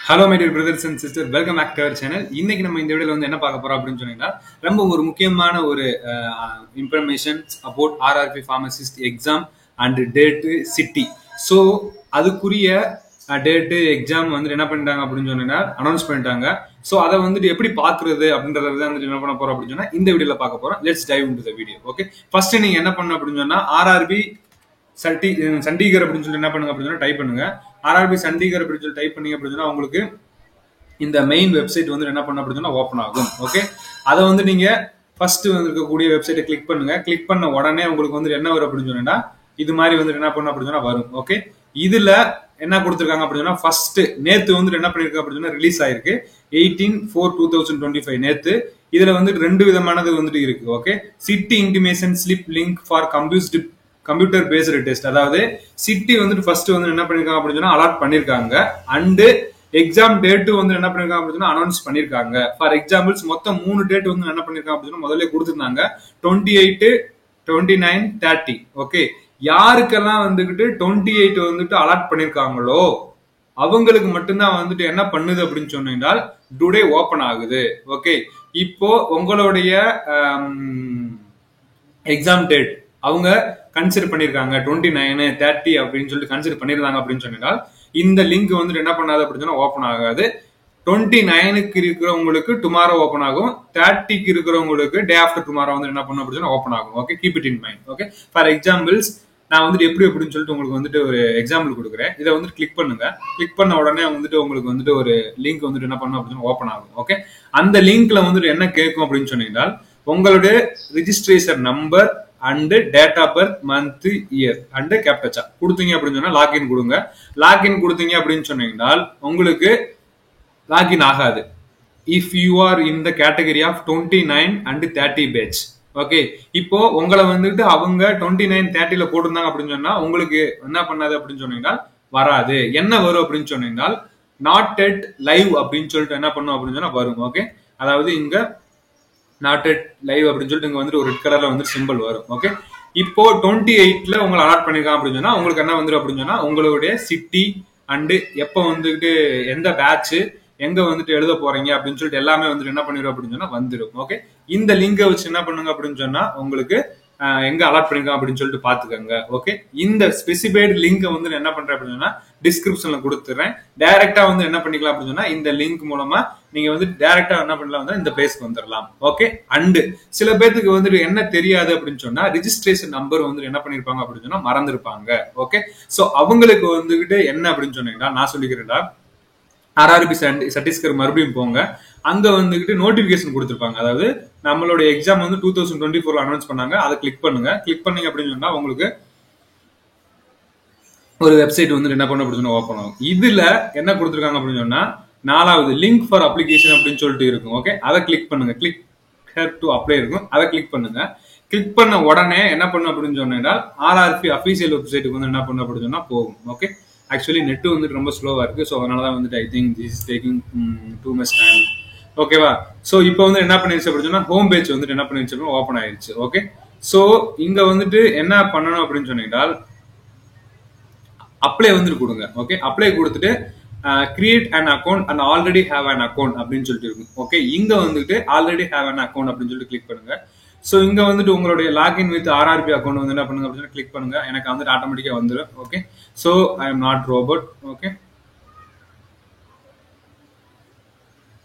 Hello my dear brothers and sister, welcome back to our channel. இன்னைக்கு நம்ம இந்த வீடியோல வந்து என்ன பார்க்க போறோம் அப்படின்னு சொன்னீங்கன்னா, ரொம்ப ஒரு முக்கியமான ஒரு information about RRB pharmacist exam and date city. So அதுக்குரிய டேட்டு எக்ஸாம் வந்து என்ன பண்ணிட்டாங்க அப்படின்னு சொன்னீங்கன்னா அனௌன்ஸ் பண்ணிட்டாங்க. ஸோ அதை வந்துட்டு எப்படி பாக்குறது அப்படின்றத வந்து என்ன பண்ண போறோம் அப்படின்னு சொன்னா இந்த வீடியோல பார்க்க போறோம். Let's dive into the video. Okay, first நீங்க என்ன பண்ணணும் அப்படின்னு சொன்னா ஆர்ஆர்பி சண்டிகர் அப்படின்னு சொல்லி என்ன பண்ணுங்க அப்படின்னு சொன்னா டைப் பண்ணுங்க. ஆர்ஆர்பி சண்டிகர் அப்படின்னு சொல்லி டைப் பண்ணீங்க அப்படின்னு சொன்னா உங்களுக்கு இந்த மெயின் வெப்சைட் வந்து என்ன பண்ண அப்படின்னு சொன்னா ஓப்பன் ஆகும். ஓகே, அதை வந்து நீங்க ஃபர்ஸ்ட் வந்து இருக்கக்கூடிய வெப்சைட்டை கிளிக் பண்ணுங்க. கிளிக் பண்ண உடனே உங்களுக்கு வந்து என்ன வரும் அப்படின்னு சொன்னா இது மாதிரி வந்து என்ன பண்ண அப்படின்னு சொன்னா வரும். ஓகே, இதுல என்ன கொடுத்துருக்காங்க அப்படின்னா ஃபர்ஸ்ட் நேத்து வந்து என்ன பண்ணிருக்காங்க அப்படின்னு ரிலீஸ் ஆயிருக்கு 18/4/2025 நேத்து. இதுல வந்து ரெண்டு விதமானது வந்துட்டு இருக்கு. Okay, city intimation slip link for computer based test. அதாவது சிட்டி வந்துட்டு ஃபர்ஸ்ட் வந்து என்ன பண்ணிருக்காங்க அப்படின்னு சொன்னா அலாட் பண்ணிருக்காங்க. அண்ட் எக்ஸாம் டேட் வந்து என்ன பண்ணிருக்காங்க அப்படின்னு அனௌன்ஸ் பண்ணிருக்காங்க. ஃபார் எக்ஸாம்பிள்ஸ் மொத்தம் 3 டேட் வந்து என்ன பண்ணிருக்காங்க அப்படின்னு முதல்ல கொடுத்துருந்தாங்க 28, 29, 30. ஓகே, யாருக்கெல்லாம் வந்துகிட்டு 28 வந்துட்டு அலாட் பண்ணிருக்காங்களோ அவங்களுக்கு மட்டும்தான் வந்துட்டு என்ன பண்ணுது அப்படின்னு சொன்னால் டுடே ஓபன் ஆகுது. ஓகே, இப்போ உங்களுடைய எக்ஸாம் டேட் அவங்க கன்சிடர் பண்ணிருக்காங்க 29, 30 அப்படின்னு சொல்லிட்டு கன்சிடர் பண்ணிருந்தாங்க அப்படின்னு சொன்னால் இந்த லிங்க் வந்துட்டு என்ன பண்ணாது அப்படின்னு சொன்னா ஓப்பன் ஆகாது. 29க்கு இருக்கிறவங்களுக்கு டுமாரோ ஓப்பன் ஆகும். 30க்கு இருக்கிறவங்களுக்கு டே ஆஃப்டர் டுமாரோ வந்து என்ன பண்ணும் அப்படின்னு ஓப்பன் ஆகும். Okay, keep it in mind. Okay, for examples நான் வந்துட்டு எப்படி அப்படின்னு சொல்லிட்டு உங்களுக்கு வந்துட்டு ஒரு எக்ஸாம்பிள் கொடுக்குறேன். இதை வந்து கிளிக் பண்ணுங்க. கிளிக் பண்ண உடனே வந்துட்டு உங்களுக்கு வந்துட்டு ஒரு லிங்க் வந்துட்டு என்ன பண்ணும் அப்படின்னு ஓப்பன் ஆகும். ஓகே, அந்த லிங்க்ல வந்துட்டு என்ன கேட்கும் அப்படின்னு சொன்னீங்கன்னா உங்களுடைய registration number and date of birth, month, year and captcha கொடுத்தீங்க அப்படின்னு சொன்னா லாகின் கொடுங்க. லாகின் கொடுத்தீங்க அப்படின்னு சொன்னீங்கன்னா உங்களுக்கு லாகின் ஆகாது if you are in the category of 29 and 30 batch. Okay, இப்போ உங்களை வந்துட்டு அவங்க 29, 30ல போட்டிருந்தாங்க அப்படின்னு சொன்னா உங்களுக்கு என்ன பண்ணாது அப்படின்னு சொன்னீங்கன்னா வராது. என்ன வரும் அப்படின்னு சொன்னீங்கன்னா நாட் எட் லைவ் அப்படின்னு சொல்லிட்டு என்ன பண்ணும் அப்படின்னு சொன்னா வரும். ஓகே, அதாவது இங்க நாட் எட் லைவ் அப்படின்னு சொல்லிட்டு இங்க வந்துட்டு ஒரு ரெட் கலர்ல வந்து சிம்பிள் வரும். ஓகே, இப்போ 28ல உங்களை அலாட் பண்ணிருக்காங்க அப்படின்னு சொன்னா உங்களுக்கு என்ன வந்துடும் அப்படின்னு சொன்னா உங்களுடைய சிட்டி அண்ட் எப்ப வந்துட்டு எந்த பேட்ச் எங்க வந்துட்டு எழுத போறீங்க அப்படின்னு சொல்லிட்டு எல்லாமே வந்துட்டு என்ன பண்ணிடும் அப்படின்னு சொன்னா வந்துடும். ஓகே, இந்த லிங்கை வச்சு என்ன பண்ணுங்க அப்படின்னு சொன்னா உங்களுக்கு எங்க அலாட் பண்ணிருக்காங்க அப்படின்னு சொல்லிட்டு பாத்துக்கோங்க. ஓகே, இந்த ஸ்பெசிஃபைடு லிங்க் வந்து என்ன பண்றேன் அப்படின்னு சொன்னா டிஸ்கிரிப்ஷன்ல கொடுத்துறேன். டைரக்டா வந்து என்ன பண்ணிக்கலாம் அப்படின்னு சொன்னா இந்த லிங்க் மூலமா நீங்க வந்து டைரக்டா என்ன பண்ணலாம் வந்து இந்த பேஸ்க்கு வந்துடலாம். ஓகே, அண்ட் சில பேருக்கு வந்துட்டு என்ன தெரியாது அப்படின்னு சொன்னா ரிஜிஸ்ட்ரேஷன் நம்பர் வந்து என்ன பண்ணிருப்பாங்க அப்படின்னு சொன்னா மறந்துருப்பாங்க. ஓகே, சோ அவங்களுக்கு வந்துகிட்டு என்ன அப்படின்னு சொன்னீங்கன்னா நான் சொல்லிக்கிறேன்டா ஆர்ஆர்பி சட்டீஸ்கர் மறுபடியும் போங்க. அங்க வந்துகிட்டு நோட்டிபிகேஷன் கொடுத்துருப்பாங்க. அதாவது நம்மளோட எக்ஸாம் வந்து 2024 அனௌன்ஸ் பண்ணாங்க. அதை கிளிக் பண்ணுங்க. கிளிக் பண்ணீங்க அப்படின்னு சொன்னா உங்களுக்கு ஒரு வெப்சைட் வந்து என்ன பண்ண அப்படின்னு ஓப்பன் ஆகும். இதுல என்ன கொடுத்துருக்காங்க அப்படின்னு சொன்னா 4வது லிங்க் ஃபார் அப்ளிகேஷன் அப்படின்னு சொல்லிட்டு இருக்கும். ஓகே, அதை கிளிக் பண்ணுங்க. கிளிக் ஹேர் டு அப்ளை இருக்கும். அதை கிளிக் பண்ணுங்க. கிளிக் பண்ண உடனே என்ன பண்ணும் அப்படின்னு சொன்னா ஆர்ஆர்பி அபிஷியல் வெப்சைட்டுக்கு வந்து என்ன பண்ணும் அப்படின்னு சொன்னா போகும். ஓகே, ஆக்சுவலி நெட் வந்துட்டு ரொம்ப ஸ்லோவா இருக்கு. ஸோ அதனாலதான் வந்துட்டு I think this is taking too much time. ஓகேவா, ஸோ இப்போ வந்து என்ன பண்ணிருச்சு அப்படின்னு சொன்னா ஹோம் பேஜ் வந்துட்டு என்ன பண்ணிருச்சு ஓப்பன் ஆயிருச்சு. ஓகே, ஸோ இங்க வந்துட்டு என்ன பண்ணணும் அப்படின்னு சொன்னீங்கன்னா அப்ளை வந்துட்டு கொடுங்க. ஓகே, அப்ளை கொடுத்துட்டு create an account and already have an account அப்படின்னு சொல்லிட்டு இருக்கும். ஓகே, இங்க வந்துட்டு ஆல்ரெடி ஹேவ் அன் அக்கௌண்ட் அப்படின்னு சொல்லிட்டு கிளிக் பண்ணுங்க. ஸோ இங்க வந்துட்டு உங்களுடைய லாகின் வித் ஆர்ஆர்பி அக்கௌண்ட் வந்து என்ன பண்ணுங்க அப்படின்னு கிளிக் பண்ணுங்க. எனக்கு வந்துட்டு ஆட்டோமேட்டிக்கா வந்துடும். Okay, so I am not robot. Okay,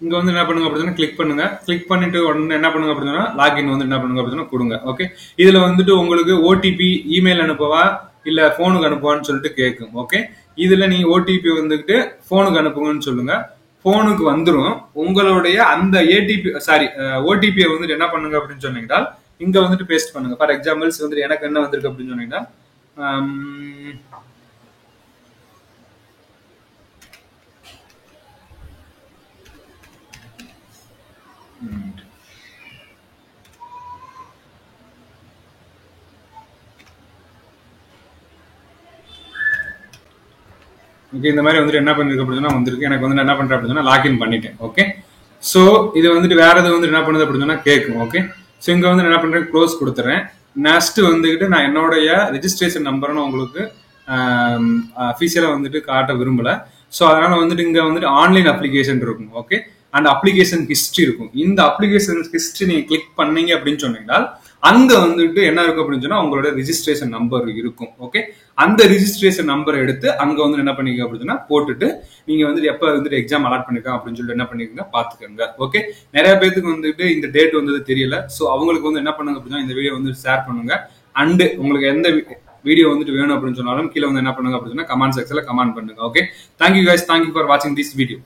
இங்க வந்து என்ன பண்ணுங்க அப்படின்னா கிளிக் பண்ணுங்க. கிளிக் பண்ணிட்டு உடனே என்ன பண்ணுங்க அப்படின்னா லாகின் வந்து என்ன பண்ணுங்க அப்படின்னா கொடுங்க. ஓகே, இதுல வந்துட்டு உங்களுக்கு ஓடிபி இமெயில் அனுப்பவா இல்ல போனுக்கு அனுப்புவான்னு சொல்லிட்டு கேட்கும். ஓகே, இதுல நீங்க ஓடிபி வந்துட்டு போனுக்கு அனுப்புங்கன்னு சொல்லுங்க. போனுக்கு வந்துடும். உங்களுடைய அந்த ஓடிபியை வந்துட்டு என்ன பண்ணுங்க அப்படின்னு சொன்னீங்கன்னா இங்க வந்துட்டு பேஸ்ட் பண்ணுங்க. ஃபார் எக்ஸாம்பிள்ஸ் வந்துட்டு எனக்கு என்ன வந்திருக்கு அப்படின்னு சொன்னீங்கன்னா ஓகே, இந்த மாதிரி வந்துட்டு என்ன பண்ணிருக்கு அப்படின்னா வந்திருக்கு. எனக்கு வந்து என்ன பண்றேன் அப்படின்னா லாகின் பண்ணிட்டேன். ஓகே, ஸோ இது வந்துட்டு வேற எது வந்து என்ன பண்ணுது அப்படின்னா கேட்கும். ஓகே, ஸோ இங்க வந்து என்ன பண்றேன் க்ளோஸ் கொடுத்துறேன். நெக்ஸ்ட் வந்துகிட்டு நான் என்னுடைய ரெஜிஸ்ட்ரேஷன் நம்பர்னு உங்களுக்கு அஃபீஷியலா வந்துட்டு காட்ட விரும்பல. ஸோ அதனால வந்துட்டு இங்க வந்துட்டு ஆன்லைன் அப்ளிகேஷன் இருக்கும். ஓகே, அண்ட் அப்ளிகேஷன் ஹிஸ்டரி இருக்கும். இந்த அப்ளிகேஷன் ஹிஸ்டரி நீங்க கிளிக் பண்ணீங்க அப்படின்னு சொன்னீங்கன்னா அங்க வந்துட்டு என்ன இருக்கும் அப்படின்னு சொன்னா உங்களோட ரிஜிஸ்ட்ரேஷன் நம்பர் இருக்கும். ஓகே, அந்த ரிஜிஸ்ட்ரேஷன் நம்பரை எடுத்து அங்க வந்து என்ன பண்ணிக்க அப்படின்னா போட்டுட்டு நீங்க வந்துட்டு எப்ப வந்துட்டு எக்ஸாம் அலாட் பண்ணிருக்காங்க அப்படின்னு சொல்லிட்டு என்ன பண்ணிக்கோங்க பாத்துக்கோங்க. ஓகே, நிறைய பேருக்கு வந்துட்டு இந்த டேட் வந்தது தெரியல. ஸோ அவங்களுக்கு வந்து என்ன பண்ணுங்க அப்படின்னா இந்த வீடியோ வந்து ஷேர் பண்ணுங்க. அண்ட் உங்களுக்கு எந்த வீடியோ வந்துட்டு வேணும் அப்படின்னு சொன்னாலும் கீழே வந்து என்ன பண்ணுங்க அப்படின்னா கமெண்ட் செக்ஷன்ல கமெண்ட் பண்ணுங்க. Okay, thank you guys, thank you for வாட்சிங் திஸ் வீடியோ.